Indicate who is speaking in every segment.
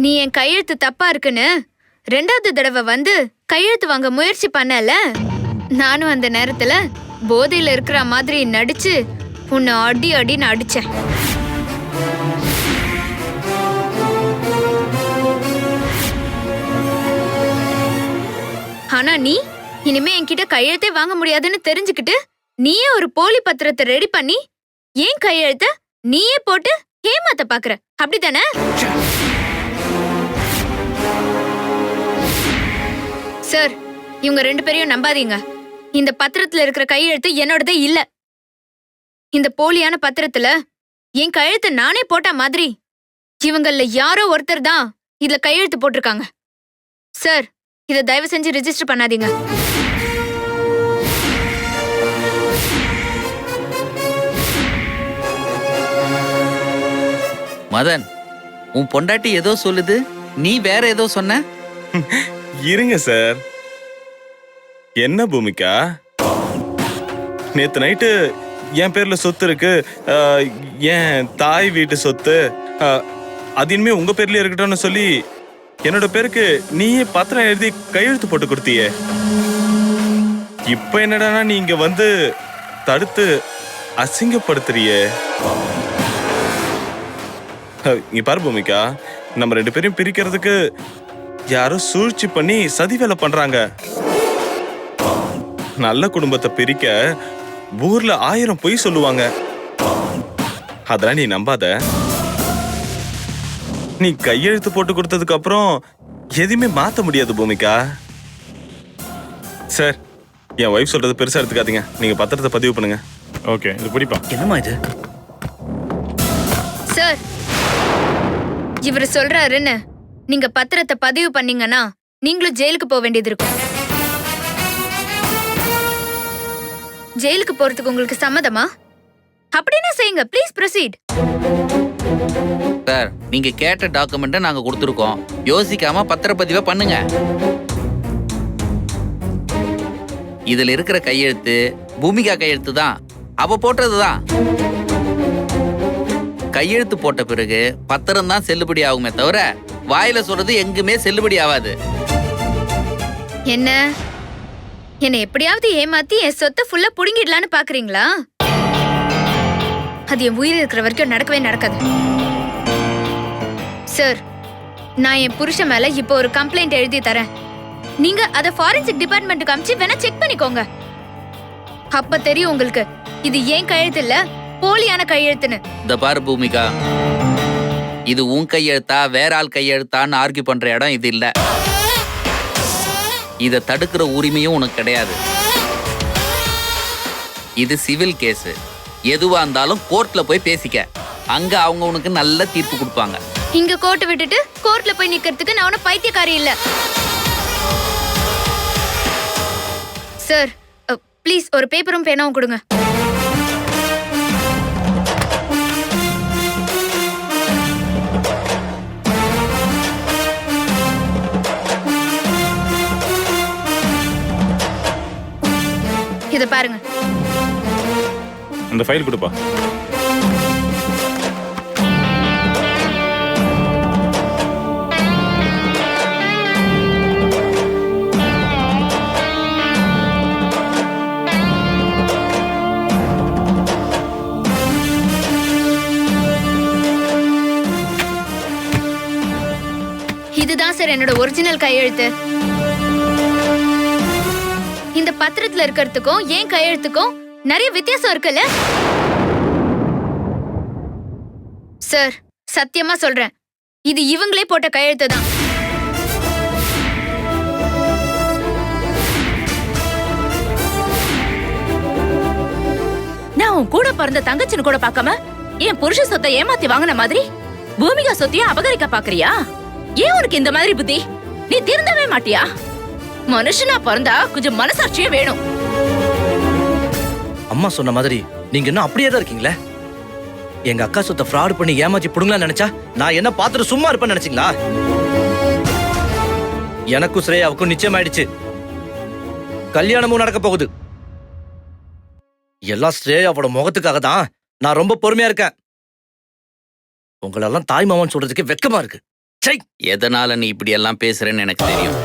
Speaker 1: நீ என் கையெழுத்து தப்பா இருக்குன்னு 2வது தடவை வந்து கையெழுத்து வாங்க முயற்சி பண்ணல. நானும் அந்த நேரத்துல போதையில இருக்கிற மாதிரி நடிச்சு உன்னை அடி அடின்னு அடிச்சேன். ஆனா நீ இனிமே என்கிட்ட கையெழுத்தே வாங்க முடியாதுன்னு தெரிஞ்சுக்கிட்டு நீயே ஒரு போலி பத்திரத்தை ரெடி பண்ணி ஏன் கையெழுத்த நீயே போட்டு ஏமாத்த பாக்குற, அப்படித்தானே? சார், இவங்க 2 பேரையும் நம்பாதீங்க. இந்த பத்திரத்துல இருக்கிற கையெழுத்து என்னோடதே இல்ல. இந்த போலியான பத்திரத்துல என் கையெழுத்து நானே போட்ட மாதிரி இவங்கள யாரோ ஒருத்தர் தான் இதுல கையெழுத்து போட்டிருக்காங்க. சார், இத தயவு செஞ்சு ரெஜிஸ்டர் பண்ணாதீங்க.
Speaker 2: மதன், உன் பொண்டாட்டி ஏதோ சொல்லுது, நீ வேற ஏதோ சொன்ன.
Speaker 3: இருங்க சார். என்ன பூமிகா, நேத்து நைட்டு என் பேர்ல சொத்து இருக்கு, என் தாய் வீட்டு சொத்து, அது இனிமே உங்க பேர்லயே இருக்கட்டும்னு சொல்லி என்னோட பேருக்கு நீயே பத்திரம் எழுதி கையெழுத்து போட்டு கொடுத்தியே. இப்ப என்னடானா நீங்க வந்து தடுத்து அசிங்கப்படுத்துறியே. இங்க பாரு பூமிகா, நம்ம 2 பேரையும் பிரிக்கிறதுக்கு யாரோ சூழ்ச்சி பண்ணி சதி வேலை பண்றாங்க. நல்ல குடும்பத்தை பிரிக்க ஊர்ல 1000 பொய் சொல்லுவாங்க. அதெல்லாம் நீ நம்பாத. நீ கையெழுத்து போட்டு கொடுத்ததுக்கு அப்புறம் எதுவுமே மாத்த முடியாது பூமிகா. சார், என் வைஃப் சொல்றது பெருசா எடுத்துக்காதீங்க. நீங்க பத்திரத்தை பதிவு பண்ணுங்க.
Speaker 4: ஓகே, இது பிடிப்பா.
Speaker 2: என்னம்மா இது?
Speaker 1: சார், இவர் சொல்றாருன்னு நீங்க பத்திரத்தை பதிவு பண்ணீங்கன்னா நீங்களும் ஜெயிலுக்கு போக வேண்டியது இருக்கும். ஜெயிலுக்கு போறதுக்கு உங்களுக்கு சம்மதமா? அப்படின்னா செய்யுங்க. Please proceed.
Speaker 2: சார், நீங்க கேட்ட டாக்குமெண்ட்டை நாங்க கொடுத்துருக்கோம். யோசிக்காம பத்திரப்பதிவை பண்ணுங்க. இதுல இருக்கிற கையெழுத்து பூமிகா கையெழுத்து தான். அவ போட்டதுதான். கையெழுத்து போட்ட பிறகு பத்திரம் தான் செல்லுபடி ஆகுமே தவிர வாயில சொல்றது எங்குமே செல்லுபடி ஆகாது.
Speaker 1: என்ன எப்படியாவது ஏமாத்தி என் சொத்தை ஃபுல்லா புடுங்கிடலான்னு பாக்குறீங்களா? அது என் உயிர் இருக்கிற வரைக்கும் நடக்கவே நடக்காது. சார், நான் என் புருஷன் மேல இப்போ ஒரு கம்ப்ளைண்ட் எழுதி தரேன். நீங்க அத ஃபாரன்சிக் டிபார்ட்மெண்ட்டுக்கு அனுப்பிச்சு வேணா செக் பண்ணிக்கோங்க. அப்ப தெரியும் உங்களுக்கு இது ஏன் கையெழுத்து இல்ல, போலியான கையெழுத்துன்னு.
Speaker 2: இந்த பாரு பூமிகா, இது உன் கையெழுத்தா வேற ஆள் கையெழுத்தான்னு ஆர்கியூ பண்ற இடம் இது இல்ல. இத தடுக்கிற உரிமையும் உனக்கு கிடையாது. இது சிவில் கேஸ். எதுவா இருந்தாலும் கோர்ட்ல போய் பேசிக்க. அங்க அவங்க உனக்கு நல்ல தீர்ப்பு கொடுப்பாங்க.
Speaker 1: இங்க கோர்ட் விட்டுட்டு கோர்ட்ல போய் நிக்கிறதுக்கு நான் ஒன்னும் பைத்தியக்காரி இல்ல. சார், ப்ளீஸ் ஒரு பேப்பரும் பேனாவும் கொடுங்க. இத பாருங்க.
Speaker 4: அந்த ஃபைல் கொடுப்பா.
Speaker 1: இதுதான் சார் என்னோட ஒரிஜினல் கையெழுத்து. இந்த பத்திரத்துல இருக்கிறதுக்கும் ஏன் கையெழுத்துக்கும் நிறைய வித்தியாசம் இருக்குல்ல சார்? சத்தியமா சொல்றேன், இது இவங்களே போட்ட கையெழுத்து தான்.
Speaker 5: நான் உன் கூட பிறந்த தங்கச்சின்னு கூட பார்க்காம என் புருஷ சொத்தை ஏமாத்தி வாங்கின மாதிரி பூமிகா சொத்தையும் அபகரிக்க பாக்குறியா? ஏன் உனக்கு இந்த மாதிரி புத்தி? நீ திருந்தவே மாட்டியா? மனுஷனா பிறந்தா கொஞ்சம் மனசாட்சியே வேணும்.
Speaker 6: அம்மா சொன்ன மாதிரி நீங்க இன்னும் அப்படியே தான் இருக்கீங்களே. எங்க அக்கா சொத்தை ஃப்ராட் பண்ணி ஏமாத்தி புடுங்கலாம் நினைச்சா நான் என்ன பார்த்துட்டு சும்மா இருப்பேன்னு நினைச்சீங்களா? எனக்கும் ஸ்ரேயாவுக்கும் நிச்சயம் ஆயிடுச்சு. கல்யாணமும் நடக்க போகுது. எல்லாம் ஸ்ரேயாவோட முகத்துக்காக தான் நான் ரொம்ப பொறுமையா இருக்கேன். உங்களெல்லாம் தாய் மாமன் சொல்றதுக்கு வெக்கமா இருக்கு. சை.
Speaker 2: எதனால நீ இப்படி எல்லாம் பேசுறேன்னு எனக்கு தெரியும்.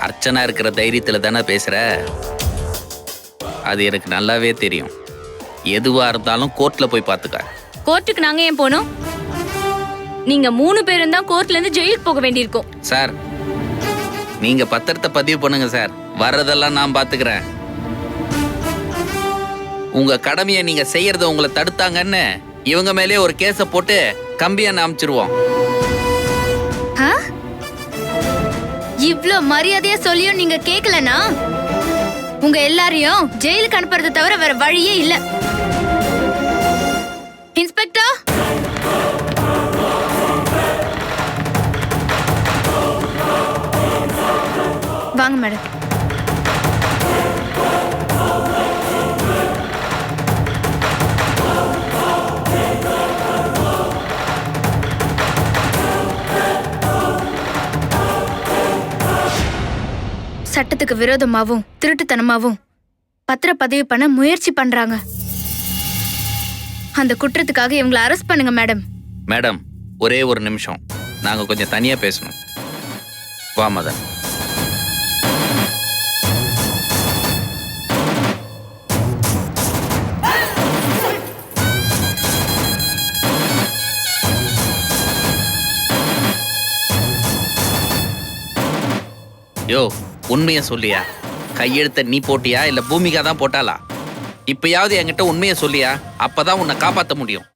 Speaker 2: அர்ச்சனா இருக்கிற தைரியத்துல தானே பேசுற. அது எனக்கு நல்லாவே தெரியும். எதுவா இருந்தாலும் கோர்ட்ல போய் பாத்துக்க.
Speaker 1: கோர்ட்டுக்கு நாங்க ஏன் போனோம்? நீங்க 3 பேரும் தான் கோர்ட்ல இருந்து ஜெயிலுக்கு போக வேண்டியிருக்கும்.
Speaker 2: சார், நீங்க பத்திரத்தை பதிவு பண்ணுங்க சார். வர்றதெல்லாம் நான் பாத்துக்கிறேன். உங்க கடமையை நீங்க செய்யறத உங்களை தடுத்தாங்கன்னு இவங்க மேலே ஒரு கேஸ போட்டு கம்பியான அமைச்சிருவோம்.
Speaker 1: இவ்ளோ மரியாதையா சொல்லியும் நீங்க கேட்கலனா உங்க எல்லாரையும் ஜெயிலுக்கு அனுப்புறதை தவிர வேற வழியே இல்ல. இன்ஸ்பெக்டர், வாங்க மேடம். சட்டத்துக்கு விரோதமாவும் திருட்டுத்தனமாவும் பத்திரப்பதிவு பண்ண முயற்சி பண்றாங்க. அந்த குற்றத்துக்காக இவங்களை அரெஸ்ட் பண்ணுங்க மேடம்.
Speaker 2: மேடம், ஒரே ஒரு நிமிஷம், நாங்க கொஞ்சம் தனியா பேசணும். வா மதன். யோ, உண்மைய சொல்லியா? கையெழுத்த நீ போட்டியா இல்ல பூமிகா தான் போட்டாளா? இப்பயாவது என்கிட்ட உண்மைய சொல்லியா? அப்பதான் உன்னை காப்பாத்த முடியும்.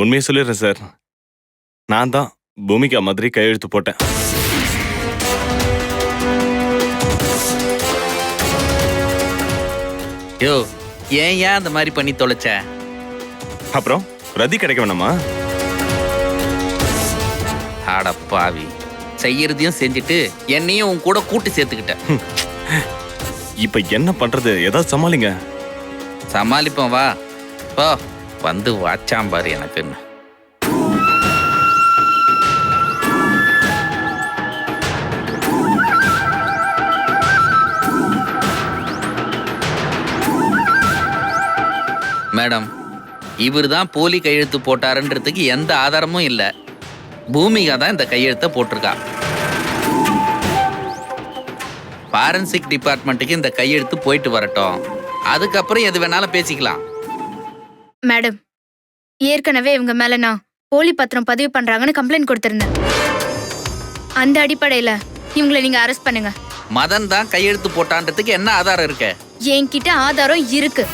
Speaker 3: உண்மையை சொல்லிடுறேன் சார். நான் தான் பூமிகா மாதிரி கையெழுத்து போட்டேன்.
Speaker 2: யோ, ஏன் அந்த மாதிரி பண்ணி தொலைச்ச?
Speaker 3: அப்புறம் ரதி கிடைக்க வேணாமா?
Speaker 2: ஆட பாவி, செய்யறதையும் செஞ்சுட்டு என்னையும் உன் கூட கூட்டு சேர்த்துக்கிட்ட.
Speaker 3: இப்ப என்ன பண்றது? ஏதாவது சமாளிங்க.
Speaker 2: சமாளிப்போம், வா. போ, வந்து வாச்சாம்பாரு எனக்குன்னு. மேடம், இவர் தான் போலி கையெழுத்து போட்டாருன்றதுக்கு எந்த ஆதாரமும் இல்ல. பூமிகா தான் இந்த கையெழுத்தை போட்டிருக்கா. ஃபாரன்சிக் டிபார்ட்மெண்ட்டுக்கு இந்த கையெழுத்து போயிட்டு வரட்டும். அதுக்கப்புறம் எது வேணாலும் பேசிக்கலாம்.
Speaker 1: மேடம், ஏற்கனவே இவங்க மேல நான் போலி பத்திரம் பதிவு பண்றாங்கன்னு கம்ப்ளைண்ட் கொடுத்திருந்தேன். அந்த அடிப்படையில இவங்களை நீங்க அரெஸ்ட் பண்ணுங்க.
Speaker 2: மதன் தான் கையெழுத்து போட்டான்றதுக்கு என்ன ஆதாரம் இருக்கு?
Speaker 1: என்கிட்ட ஆதாரம் இருக்கு.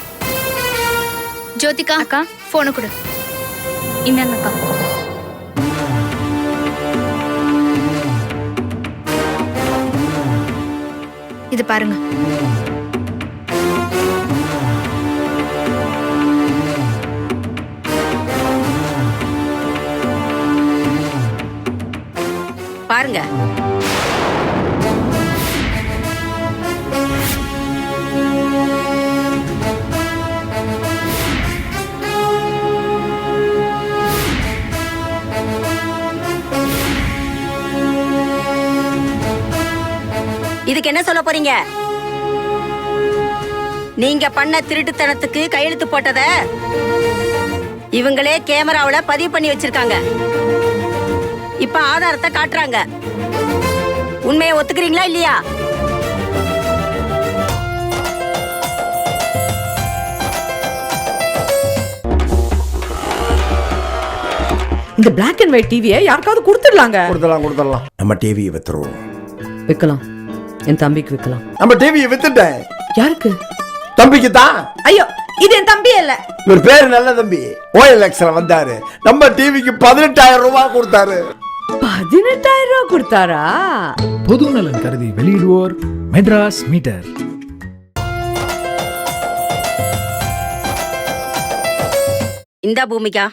Speaker 1: ஜோதிகா அக்கா, போனை கொடு. இந்தாங்க அக்கா. இது பாருங்க.
Speaker 4: பாருங்க. இதுக்கு என்ன சொல்ல போறீங்க? நீங்க பண்ண திருட்டுத்தனத்துக்கு கையெழுத்து போட்டத இவங்களே கேமராவுல பதிவு பண்ணி வச்சிருக்காங்க. இப்ப ஆதாரத்தை காட்டுறாங்க. உண்மையை ஒத்துக்கிறீங்களா இல்லையா?
Speaker 7: இந்த Black and White டிவியை யாருக்காவது கொடுத்துடலாங்க.
Speaker 8: கொடுத்துடலாம். நம்ம டிவியை வித்துருவோம்.
Speaker 7: விக்கலாம். என் தம்பிக்கு விக்கலாம்.
Speaker 8: நம்ம டிவியை வித்துட்டேன்.
Speaker 7: யாருக்கு?
Speaker 8: தம்பிக்கு தான்.
Speaker 7: ஐயோ, இது என் தம்பி இல்ல.
Speaker 8: இவர் பேரு நல்ல தம்பி. OLXல வந்தாரு. நம்ம டிவிக்கு 18,000 ரூபாய் கொடுத்தாரு.
Speaker 7: 18,000 ரூபாய் கொடுத்தாரா?
Speaker 9: பொது நலன் கருதி வெளியிடுவோர் மெட்ராஸ் மீட்டர்.
Speaker 4: இந்த பூமிகா,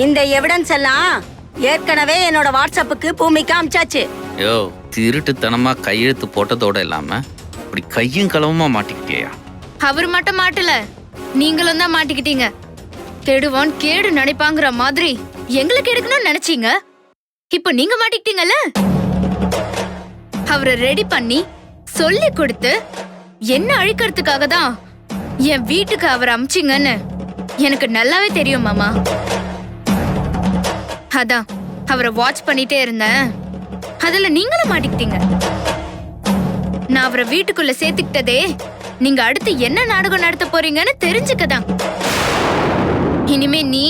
Speaker 4: இந்த எவிடன்ஸ் எல்லாம் ஏற்கனவே என்னோட வாட்ஸ்அப்புக்கு பூமிகா அனுப்பிச்சாச்சு.
Speaker 2: யோ, திருட்டுத்தனமா கையெழுத்து போட்டதோட இல்லாம இப்படி கையும் களவுமா மாட்டிக்கிட்டியா?
Speaker 1: அவர் மட்டும் மாட்டல, நீங்களும் தான் மாட்டிக்கிட்டீங்க. கெடுவான் கேடு நினைப்பாங்கிற மாதிரி எங்களுக்கு எடுக்கணும்னு நினைச்சீங்க. இப்ப நீங்க மாட்டிக்கிட்டீங்கல்ல. அவரை ரெடி பண்ணி சொல்லி கொடுத்து என்ன அழிக்கிறதுக்காக தான் என் வீட்டுக்கு அவர் அமிச்சிங்கன்னு எனக்கு நல்லாவே தெரியும் மாமா. அதான் அவரை வாட்ச் பண்ணிட்டே இருந்தேன். அதுல நீங்களும் மாட்டிக்கிட்டீங்க. நான் அவரை வீட்டுக்குள்ள சேர்த்துக்கிட்டதே நீங்க அடுத்து என்ன நாடகம் நடத்த போறீங்கன்னு தெரிஞ்சுக்கதான். இனிமே நீ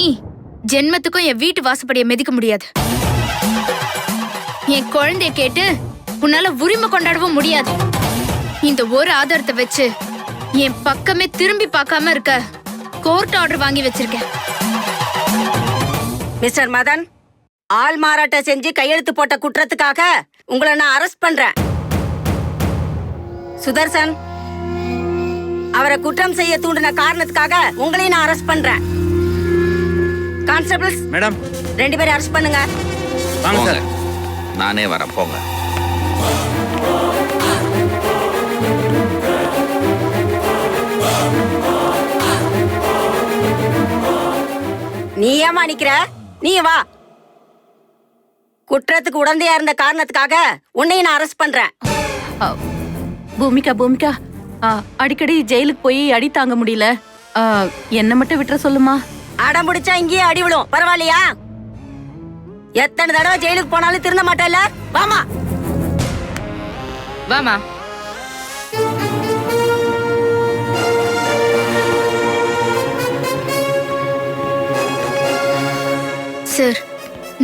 Speaker 1: ஜென்மத்துக்கும் என் வீட்டு வாசப்படியை மிதிக்க முடியாது. என் குழந்தைய கேட்டு உன்னால உரிமை கொண்டாடவும் முடியாது. இந்த ஒரு ஆதாரத்தை வச்சு என் பக்கமே திரும்பி பார்க்காம இருக்க கோர்ட் ஆர்டர் வாங்கி வச்சிருக்கேன்.
Speaker 4: மிஸ்டர் மதன், ஆள் மாறாட்டம் செஞ்சு கையெழுத்து போட்ட குற்றத்துக்காக உங்களை நான் அரெஸ்ட் பண்றேன். சுதர்சன், அவரை குற்றம் செய்ய தூண்டின காரணத்துக்காக உங்களையும் நான் அரெஸ்ட் பண்றேன். கான்ஸ்டபிள்ஸ்
Speaker 6: மேடம்
Speaker 4: 2 பேரும் அரெஸ்ட் பண்ணுங்க.
Speaker 6: வாங்க
Speaker 2: போங்க.
Speaker 6: சார்.
Speaker 2: நானே வரேன், போங்க.
Speaker 4: நீ ஏமா நிக்கிற? நீ வா. குற்றத்துக்கு உடந்தையா இருந்த காரணத்துக்காக உன்னையும் நான் அரெஸ்ட் பண்றேன்.
Speaker 5: பூமிகா அடிக்கடி ஜெயிலுக்கு போய் அடி தாங்க முடியல. என்ன மட்டும் விட்டுற சொல்லுமா.
Speaker 4: அடம் பிடிச்சா இங்கேயே அடி விழும், பரவாயில்லையா? எத்தனை தடவை ஜெயிலுக்கு போனாலும் திருந்த மாட்டேல்ல? வாமா.
Speaker 5: வாமா.
Speaker 1: சார்,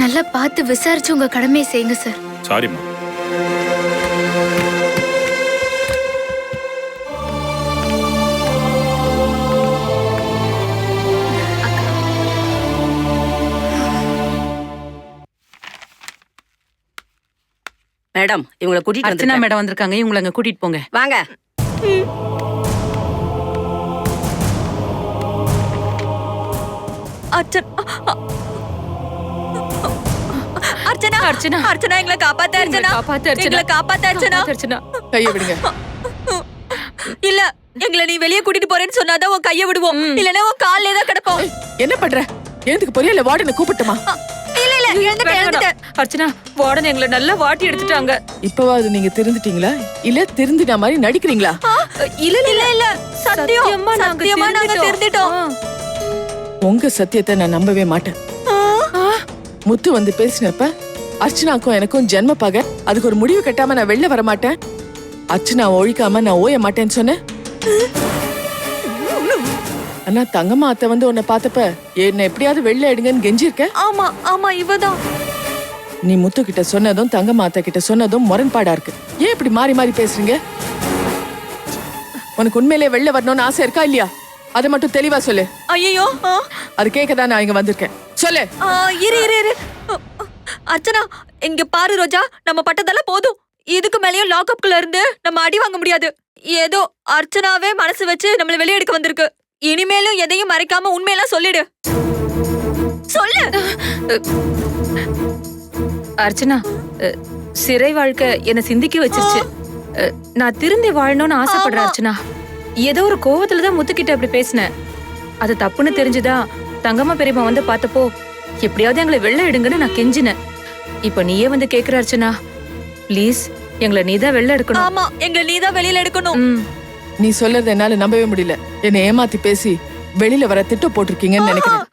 Speaker 1: நல்லா பார்த்து விசாரிச்சு உங்க கடமையை செய்யுங்க சார்.
Speaker 3: சாரிம்மா.
Speaker 4: மேடம், இவங்களை கூட்டிட்டு
Speaker 5: அர்ச்சனா
Speaker 4: வந்திருக்கேன்.
Speaker 5: மேடம் வந்திருக்காங்க, இவங்களை அங்க கூட்டிட்டு போங்க.
Speaker 4: வாங்க.
Speaker 5: அர்ச்சனா அர்ச்சனா அர்ச்சனா எங்களை காப்பாத்த அர்ச்சனா. எங்களை காப்பாத்த அர்ச்சனா. அர்ச்சனா
Speaker 7: கையை விடுங்க.
Speaker 5: இல்ல, எங்களை நீ வெளியே கூட்டிட்டு போறேன்னு சொன்னாதான் உன் கையை விடுவோம், இல்லனா உன் கால்ல தான் கிடப்போம்.
Speaker 7: என்ன பண்ற? எழுந்துக்கு போறியா இல்ல வார்டனை கூப்பிட்டுமா?
Speaker 5: இல்ல எழுந்துட்டேன். அர்ச்சனா, வார்டன் எங்களை நல்லா வாட்டி எடுத்துட்டாங்க.
Speaker 7: இப்பவாது நீங்க திருந்துட்டீங்களா இல்ல திருந்தின மாதிரி நடிக்கிறீங்களா?
Speaker 5: இல்ல சத்தியமா நாங்க திருந்திட்டோம்.
Speaker 7: உங்க சத்தியத்தை நான் நம்பவே மாட்டேன். முத்து வந்து பேசினப்ப அர்ச்சனாக்கும் எனக்கும் ஜென்ம பகை, அதுக்கு ஒரு முடிவு கட்டாம நான் வெளில வர மாட்டேன், அர்ச்சனா ஒழிக்காம நான் ஓய மாட்டேன்னு சொன்னேன். ஆனா தங்கம்மா அத்தை வந்து உன்னை பார்த்தப்ப என்ன எப்படியாவது வெளில எடுங்கன்னு கெஞ்சிருக்க.
Speaker 5: ஆமா இவதான்.
Speaker 7: நீ முத்து கிட்ட சொன்னதும் தங்கம்மா அத்தை கிட்ட சொன்னதும் முரண்பாடா இருக்கு. ஏன் இப்படி மாறி மாறி பேசுறீங்க? உனக்கு உண்மையிலே வெளில வரணும்னு ஆசை இருக்கா இல்லையா? அதை மட்டும் தெளிவா சொல்லு.
Speaker 5: ஐயோ,
Speaker 7: அது கேட்கதான் நான் இங்க வந்திருக்கேன். சொல்லு.
Speaker 5: இரு. அர்ச்சனா, இங்க பாரு ரோஜா, நம்ம பட்டதெல்லாம் போதும். இதுக்கு மேலயும் லாக்அப்குள்ள இருந்து நம்ம அடி வாங்க முடியாது. ஏதோ அர்ச்சனாவே மனசு வச்சு நம்மள வெளியே எடுக்க வந்திருக்கு. இனிமேலும் எதையும் மறைக்காம உண்மையெல்லாம் சொல்லிடு. சொல்லு. அர்ச்சனா, சிறை வாழ்க்கை என்ன சிந்திக்க வச்சிருச்சு. நான் திருந்தி வாழணும்னு ஆசைப்படுறேன் அர்ச்சனா. ஏதோ ஒரு கோவத்துலதான் முத்துக்கிட்ட அப்படி பேசினேன். அது தப்புன்னு தெரிஞ்சுதான் தங்கம்மா பெரியம்மா வந்து பார்த்தப்போ எப்படியாவது எங்களை வெளில எடுங்கன்னு நான் கெஞ்சினேன். இப்ப நீயே வந்து கேக்குற அர்ச்சனா, ப்ளீஸ் எங்களை நீதான் வெளில எடுக்கணும். ஆமா, எங்களை நீதான் வெளியில எடுக்கணும்.
Speaker 7: நீ சொல்றது என்னால நம்பவே முடியல. என்னை ஏமாத்தி பேசி வெளியில வர திட்டம் போட்டிருக்கீங்கன்னு நினைக்கிறேன்.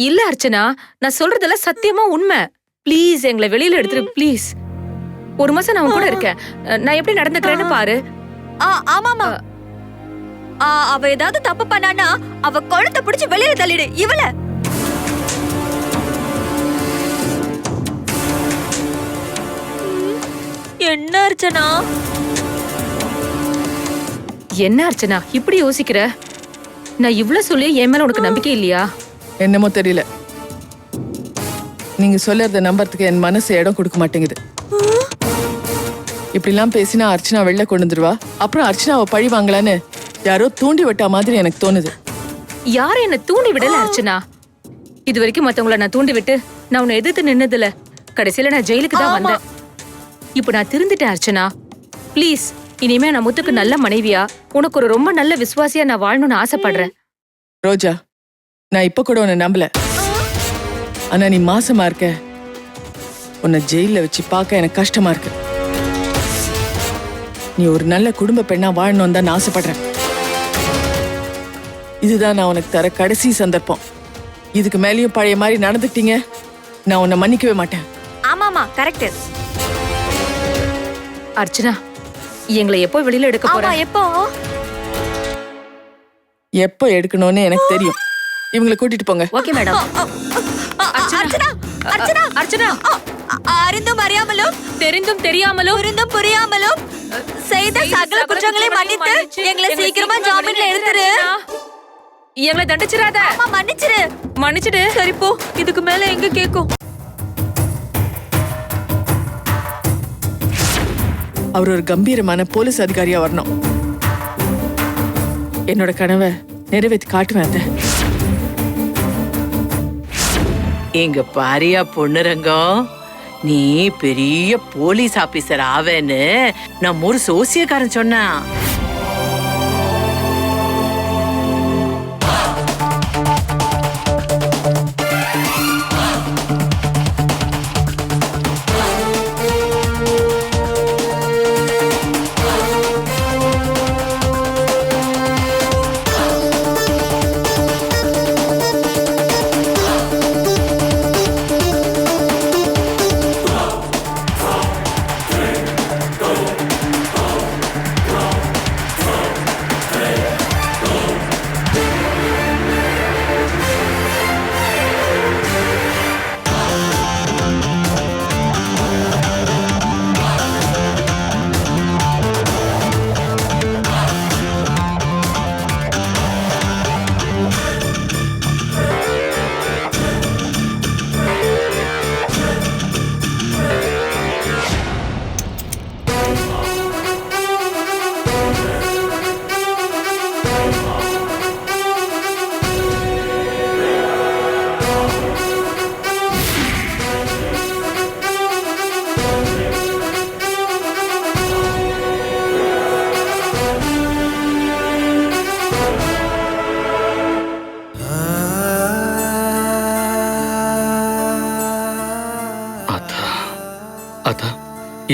Speaker 5: இல்ல அர்ச்சனா, நான் சொல்றதெல்லாம் சத்தியமா உண்மை. ப்ளீஸ் எங்களை வெளியில எடுத்துரு, ப்ளீஸ். ஒரு மாசம் நான் கூட இருக்கேன். நான் எப்படி நடந்துக்கிறேன்னு பாரு. ஆமாமா. அவ ஏதாவது தப்பு பண்ணானா அவ குழந்தை பிடிச்சு வெளியில தள்ளிடு. இவள என்ன அர்ச்சனா? என்ன அர்ச்சனா இப்படி யோசிக்கிற? நான் இவ்ளோ சொல்லி என் மேல உனக்கு நம்பிக்கை இல்லையா?
Speaker 7: என்னமோ தெரியல, நீங்க சொல்றத நம்பறதுக்கு என் மனசு இடம் கொடுக்க மாட்டேங்குது. இப்படிலாம் பேசினா அர்ச்சனா வெளில கொண்டு வந்துருவா. அப்புறம் அர்ச்சனாவை பழி வாங்கலான்னு யாரோ தூண்டி விட்டா மாதிரி எனக்கு தோணுது.
Speaker 5: யாரும் என்ன தூண்டி விடல அர்ச்சனா. இது வரைக்கும் மத்தவங்கள நான் தூண்டி விட்டு நான் உன்னை எதிர்த்து நின்னதில்ல. கடைசியில நான் ஜெயிலுக்கு தான் வந்தேன். இப்ப நான் திருந்துட்டேன் அர்ச்சனா. ப்ளீஸ், இனிமே நான் முத்துக்கு நல்ல மனைவியா, உனக்கு ஒரு ரொம்ப நல்ல விசுவாசியா நான் வாழணும்னு ஆசைப்படுறேன்.
Speaker 7: ரோஜா, நான் இப்ப கூட உன்னை நம்பல. ஆனா நீ மாசமா இருக்க, உன்னை ஜெயில வச்சு பார்க்க எனக்கு கஷ்டமா இருக்கு. நீ ஒரு நல்ல குடும்ப பெண்ணா வாழணும் தான் நான் ஆசைப்படுறேன். இதுதான் நான் உனக்கு தர கடைசி சந்தர்ப்பம். இதுக்கு மேலேயும் பழைய மாதிரி நடந்துட்டீங்க, நான் உன்னை மன்னிக்கவே மாட்டேன்.
Speaker 10: ஆமாமா கரெக்ட்.
Speaker 5: அர்ச்சனா, எங்களை எப்போ வெளியில எடுக்க போற?
Speaker 10: எப்போ?
Speaker 7: எப்போ எடுக்கணும்னு எனக்கு தெரியும். இவங்களை கூட்டிட்டு போங்க.
Speaker 4: Okay madam.
Speaker 10: அர்ச்சனா அர்ச்சனா
Speaker 5: அர்ச்சனா,
Speaker 10: அறிந்தும் அறியாமலும்
Speaker 5: தெரிந்தும் தெரியாமலும்
Speaker 10: புரிந்தும் புரியாமலும் செய்த சகல குற்றங்களை மன்னித்து எங்களை சீக்கிரமா ஜாமீன்ல எடுத்துரு.
Speaker 5: எங்களை தண்டிச்சிராத.
Speaker 10: ஆமா மன்னிச்சிரு.
Speaker 5: மன்னிச்சிடு.
Speaker 10: சரி போ, இதுக்கு மேல எங்க கேக்கும்?
Speaker 7: அவர் ஒரு கம்பீரமான போலீஸ் அதிகாரியா வரணும். என்னோட கனவை நிறைவேற்றி காட்டுவேன் அத்தை.
Speaker 11: இங்க பாரியா பொண்ணுரங்கம், நீ பெரிய போலீஸ் ஆபீசர் ஆவேன்னு நம்ம ஒரு சோசியக்காரன் சொன்னான்.
Speaker 6: ஆத்தா,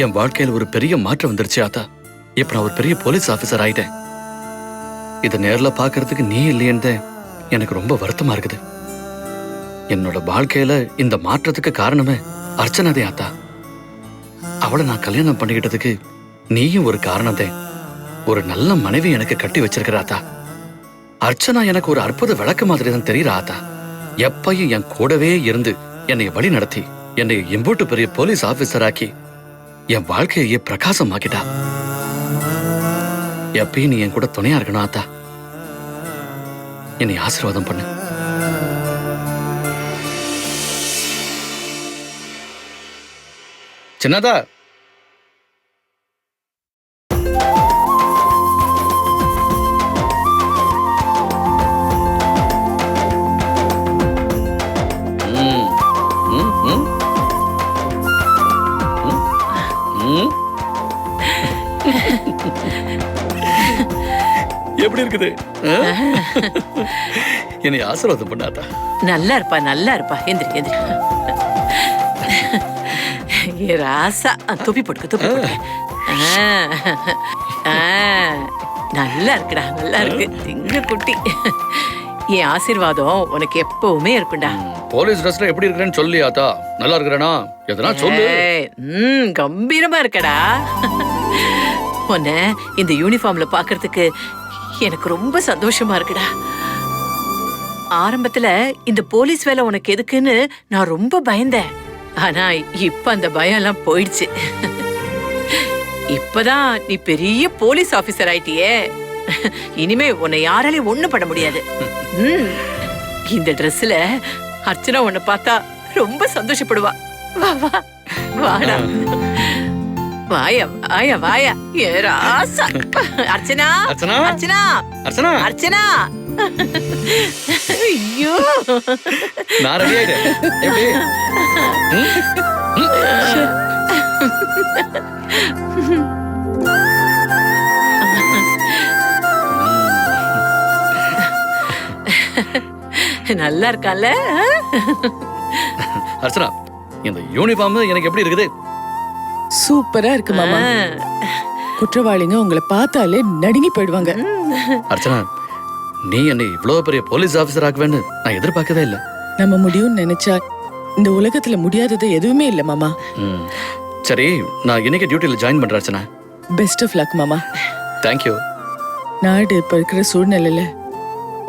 Speaker 6: என் வாழ்க்கையில் ஒரு பெரிய மாற்றம் வந்துருச்சு ஆத்தா. இப்ப நான் ஒரு பெரிய போலீஸ் ஆபீசர் ஆயிட்டேன். இதை நேர்ல பாக்குறதுக்கு நீ இல்லையேன்னு எனக்கு ரொம்ப வருத்தமா இருக்குது. என்னோட வாழ்க்கையில இந்த மாற்றத்துக்கு காரணமே அர்ச்சனாதே ஆத்தா. அவளை நான் கல்யாணம் பண்ணிக்கிட்டதுக்கு நீயும் ஒரு காரணத்தே. ஒரு நல்ல மனைவி எனக்கு கட்டி வச்சிருக்கிற ஆத்தா. அர்ச்சனா எனக்கு ஒரு அற்புத விளக்கு மாதிரி தான் தெரியுற ஆத்தா. எப்பையும் என் கூடவே இருந்து என்னை வழி நடத்தி என்னை எம்பூட்டு பெரிய போலீஸ் ஆபீசர் ஆக்கி என் வாழ்க்கையே பிரகாசமாக்கிட்டா. எப்பயும் நீ என் கூட துணையா இருக்கணும் ஆத்தா. என்னை ஆசீர்வாதம் பண்ணு. சின்னதா, எப்படி இருக்குது? என்னை ஆசீர்வாதம் பண்ணாதா.
Speaker 11: நல்லா இருப்பா, நல்லா இருப்பா. எந்திரி எந்திரி. ஏ ராசா, தொப்பி போட்டுக்க, தொப்பி போட்டுக்க. நல்லா இருக்குடா, நல்லா இருக்கு. திங்க குட்டி, என் ஆசீர்வாதம் உனக்கு எப்பவுமே இருக்குண்டா.
Speaker 6: போலீஸ் ட்ரெஸ்ல எப்படி இருக்கறேன்னு சொல்லி ஆத்தா. நல்லா இருக்கறேனா? எதனா சொல்லு.
Speaker 11: கம்பீரமா இருக்கடா. உன்ன இந்த யூனிஃபார்ம்ல பாக்குறதுக்கு எனக்கு ரொம்ப சந்தோஷமா இருக்குடா. ஆரம்பத்துல இந்த போலீஸ் வேலை உனக்கு எதுக்குன்னு நான் ரொம்ப பயந்தேன். ஆனா இப்ப அந்த பயம் எல்லாம் போயிடுச்சு. இப்பதான் நீ பெரிய போலீஸ் ஆபீசர் ஆயிட்டியே. இனிமே உன்னை யாராலையும் ஒண்ணும் பண்ண முடியாது. இந்த ட்ரெஸ்ல அர்ச்சனா உன்னை பார்த்தா ரொம்ப சந்தோஷப்படுவா. வா வா வாடா. வாயா வாயா வாயா. ஏ ராசா. அர்ச்சனா
Speaker 6: அர்ச்சனா
Speaker 11: அர்ச்சனா
Speaker 6: அர்ச்சனா
Speaker 11: அர்ச்சனா. ஐயோ,
Speaker 6: நான் ரெடி ஆயிட்டேன். எப்படி?
Speaker 11: நல்லா இருக்கால
Speaker 6: அர்ச்சனா? இந்த யூனிஃபார்ம் எனக்கு எப்படி இருக்குது?
Speaker 7: சூப்பரா இருக்கு மாமா. குற்றவாளிங்க உங்களை பார்த்தாலே நடுங்கி போயிடுவாங்க.
Speaker 6: அர்ச்சனா, நீ என்னை இவ்வளவு பெரிய போலீஸ் ஆபீசர் ஆக்குவேன்னு நான் எதிர்பார்க்கவே இல்லை.
Speaker 7: நம்ம முடியும்னு நினைச்சா இந்த உலகத்துல முடியாதது எதுவுமே இல்ல மாமா.
Speaker 6: ம். சரி, நான் இன்னைக்கு டியூட்டியில் ஜாயின் பண்றேன் அர்ச்சனா.
Speaker 7: பெஸ்ட் ஆஃப் லக் மாமா.
Speaker 6: தேங்க்யூ.
Speaker 7: நாடு இப்ப இருக்கிற சூழ்நிலையில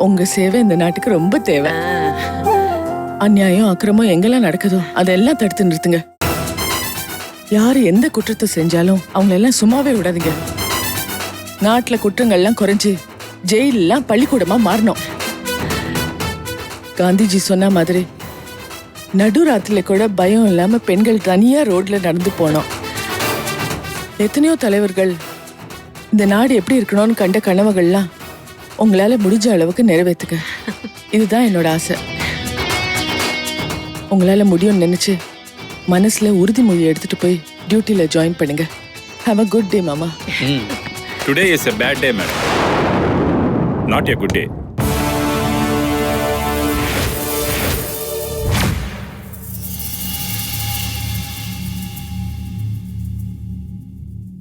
Speaker 7: உங்க சேவை இந்த நாட்டுக்கு ரொம்ப தேவை. அநியாயம் அக்கிரமம் எங்கெல்லாம் நடக்குதோ அதெல்லாம் தடுத்து நிறுத்துங்க. யாரு எந்த குற்றத்தை செஞ்சாலும் அவங்கள எல்லாம் சும்மாவே விடாதீங்க. நாட்டுல குற்றங்கள்லாம் குறைஞ்சு ஜெயிலெல்லாம் பள்ளிக்கூடமா மாறணும். காந்திஜி சொன்ன மாதிரி நடுராத்திரில கூட பயம் இல்லாம பெண்கள் தனியா ரோட்ல நடந்து போனோம். எத்தனையோ தலைவர்கள் இந்த நாடு எப்படி இருக்கணும்னு கண்ட கனவுகள்லாம் உங்களால முடிஞ்ச அளவுக்கு நிறைவேற்றுங்க. இதுதான் என்னோட ஆசை. உங்களால முடியும்னு நினைச்சு மனசுல உறுதிமொழி எடுத்துட்டு போய் டியூட்டில ஜாயின் பண்ணுங்க. ஹேவ் அ குட் டே மாமா.
Speaker 12: Today is a bad day, madam. Not a good day.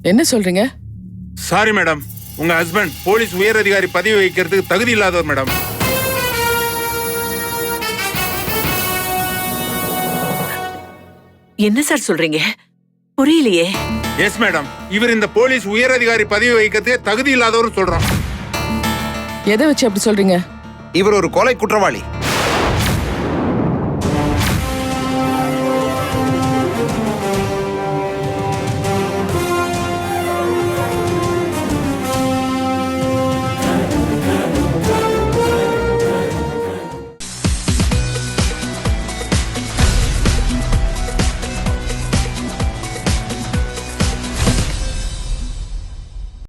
Speaker 7: என்ன சொல்றீங்க?
Speaker 12: சாரி மேடம், உங்க ஹஸ்பண்ட் போலீஸ் உயர் அதிகாரி பதவி வகிக்கிறதுக்கு தகுதி இல்லாதவர் மேடம்.
Speaker 11: என்ன சார் சொல்றீங்க? புரியலையே.
Speaker 12: எஸ் மேடம், இவர் இந்த போலீஸ் உயர் அதிகாரி பதவி வகிக்கிறதுக்கு தகுதி இல்லாதவர் சொல்றோம்.
Speaker 7: எதை வச்சு அப்படி சொல்றீங்க?
Speaker 13: இவர் ஒரு கொலை குற்றவாளி.